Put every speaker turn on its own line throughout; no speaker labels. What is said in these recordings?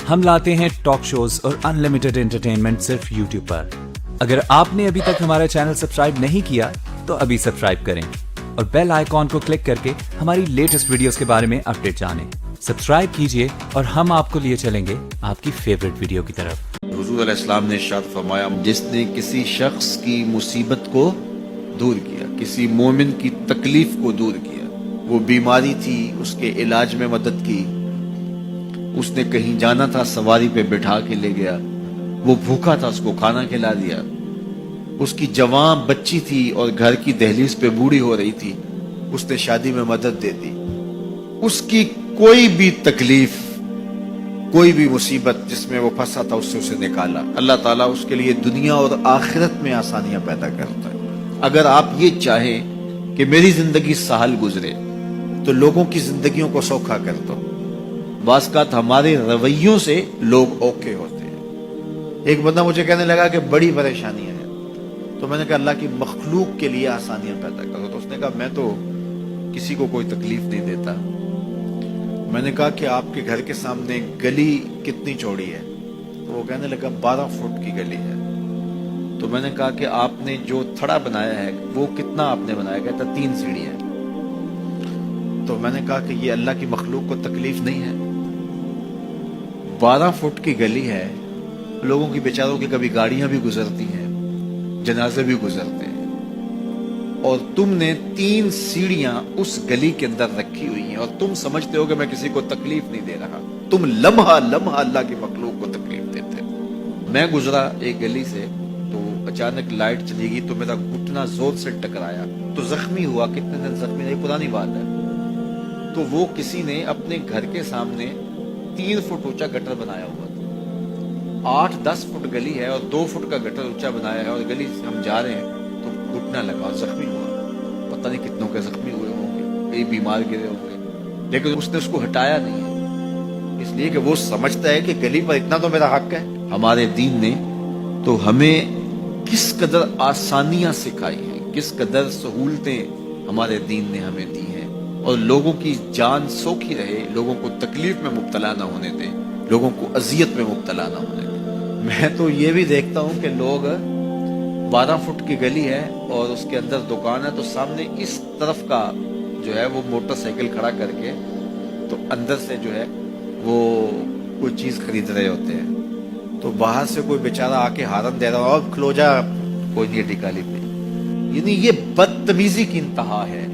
ہم لاتے ہیں ٹاک شوز اور انلمیٹڈ انٹرٹینمنٹ صرف یوٹیوب پر۔ اگر آپ نے ابھی تک ہمارا چینل سبسکرائب نہیں کیا تو ابھی سبسکرائب کریں اور بیل آئیکن کو کلک کر کے ہماری لیٹسٹ ویڈیوز کے بارے میں اپڈیٹ جانیں۔ سبسکرائب کیجئے اور ہم آپ کو لیے چلیں گے آپ کی فیورٹ ویڈیو کی طرف۔
حضور علیہ السلام نے ارشاد فرمایا، جس نے کسی شخص کی مصیبت کو دور کیا، کسی مومن کی تکلیف کو دور کیا، وہ بیماری تھی اس کے علاج میں مدد کی، اس نے کہیں جانا تھا سواری پہ بٹھا کے لے گیا، وہ بھوکا تھا اس کو کھانا کھلا دیا، اس کی جوان بچی تھی اور گھر کی دہلیز پہ بوڑھی ہو رہی تھی، اس نے شادی میں مدد دے دی، اس کی کوئی بھی تکلیف، کوئی بھی مصیبت جس میں وہ پھنسا تھا اس سے اسے نکالا۔ اللہ تعالیٰ اس کے لیے دنیا اور آخرت میں آسانیاں پیدا کرتا ہے۔ اگر آپ یہ چاہیں کہ میری زندگی سہل گزرے تو لوگوں کی زندگیوں کو سوکھا کر دو۔ بعض اوقات ہمارے رویوں سے لوگ اوکے ہوتے ہیں۔ ایک بندہ مجھے کہنے لگا کہ بڑی پریشانیاں ہیں، تو میں نے کہا اللہ کی مخلوق کے لیے آسانیاں پیدا کرو۔ تو اس نے کہا میں تو کسی کو کوئی تکلیف نہیں دیتا۔ میں نے کہا کہ آپ کے گھر کے سامنے گلی کتنی چوڑی ہے؟ تو وہ کہنے لگا 12 فٹ کی گلی ہے۔ تو میں نے کہا کہ آپ نے جو تھڑا بنایا ہے وہ کتنا آپ نے بنایا؟ کہتا 3 سیڑھیاں۔ تو میں نے کہا کہ یہ اللہ کی مخلوق کو تکلیف نہیں ہے؟ 12 فٹ کی گلی ہے، لوگوں کی بیچاروں کی کبھی گاڑیاں بھی گزرتی ہیں، جنازے بھی گزرتے ہیں، اور تم نے 3 سیڑھیاں اس گلی کے اندر رکھی ہوئی ہیں اور تم سمجھتے ہو کہ میں کسی کو تکلیف نہیں دے رہا۔ تم لمحہ لمحہ اللہ کی مخلوق کو تکلیف دیتے ہو۔ میں گزرا ایک گلی سے تو اچانک لائٹ چلی گئی تو میرا گھٹنا زور سے ٹکرایا تو زخمی ہوا۔ کتنے دن زخمی نہیں، پرانی بات ہے۔ تو وہ کسی نے اپنے گھر کے سامنے 3 فٹ اونچا گٹر بنایا ہوا تھا، 8-10 فٹ گلی ہے اور 2 فٹ کا گٹر اونچا بنایا ہے، اور گلی سے ہم جا رہے ہیں تو گھٹنا لگا اور زخمی ہوا۔ پتہ نہیں کتنوں کے زخمی ہوئے ہوں گے، کئی بیمار گرے ہوں گے، لیکن اس نے اس کو ہٹایا نہیں ہے، اس لیے کہ وہ سمجھتا ہے کہ گلی پر اتنا تو میرا حق ہے۔ ہمارے دین نے تو ہمیں کس قدر آسانیاں سکھائی ہیں، کس قدر سہولتیں ہمارے دین نے ہمیں دی ہیں، اور لوگوں کی جان سوکھی رہے، لوگوں کو تکلیف میں مبتلا نہ ہونے دیں، لوگوں کو اذیت میں مبتلا نہ ہونے دیں۔ میں تو یہ بھی دیکھتا ہوں کہ لوگ 12 فٹ کی گلی ہے اور اس کے اندر دکان ہے تو سامنے اس طرف کا جو ہے وہ موٹر سائیکل کھڑا کر کے تو اندر سے جو ہے وہ کوئی چیز خرید رہے ہوتے ہیں، تو باہر سے کوئی بیچارہ آ کے ہارن دے رہا ہو، اب کھلو جا، کوئی نہیں ٹکالی پہ۔ یعنی یہ بدتمیزی کی انتہا ہے،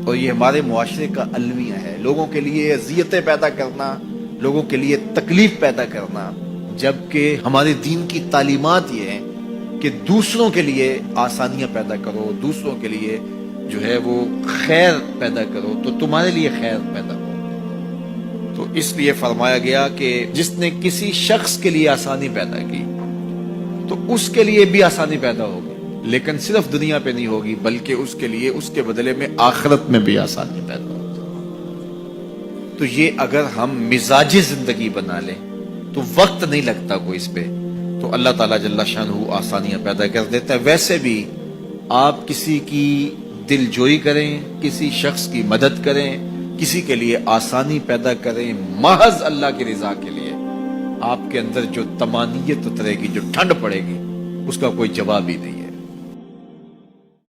اور یہ ہمارے معاشرے کا المیہ ہے، لوگوں کے لیے اذیتیں پیدا کرنا، لوگوں کے لیے تکلیف پیدا کرنا، جبکہ ہمارے دین کی تعلیمات یہ ہیں کہ دوسروں کے لیے آسانیاں پیدا کرو، دوسروں کے لیے جو ہے وہ خیر پیدا کرو تو تمہارے لیے خیر پیدا ہو۔ تو اس لیے فرمایا گیا کہ جس نے کسی شخص کے لیے آسانی پیدا کی تو اس کے لیے بھی آسانی پیدا ہوگی، لیکن صرف دنیا پہ نہیں ہوگی بلکہ اس کے لیے اس کے بدلے میں آخرت میں بھی آسانی پیدا ہوگی۔ تو یہ اگر ہم مزاجی زندگی بنا لیں تو وقت نہیں لگتا کوئی اس پہ، تو اللہ تعالیٰ جل شانہ آسانیاں پیدا کر دیتا ہے۔ ویسے بھی آپ کسی کی دل جوئی کریں، کسی شخص کی مدد کریں، کسی کے لیے آسانی پیدا کریں محض اللہ کی رضا کے لیے، آپ کے اندر جو طمانینت اترے گی، جو ٹھنڈ پڑے گی، اس کا کوئی جواب ہی نہیں ہے۔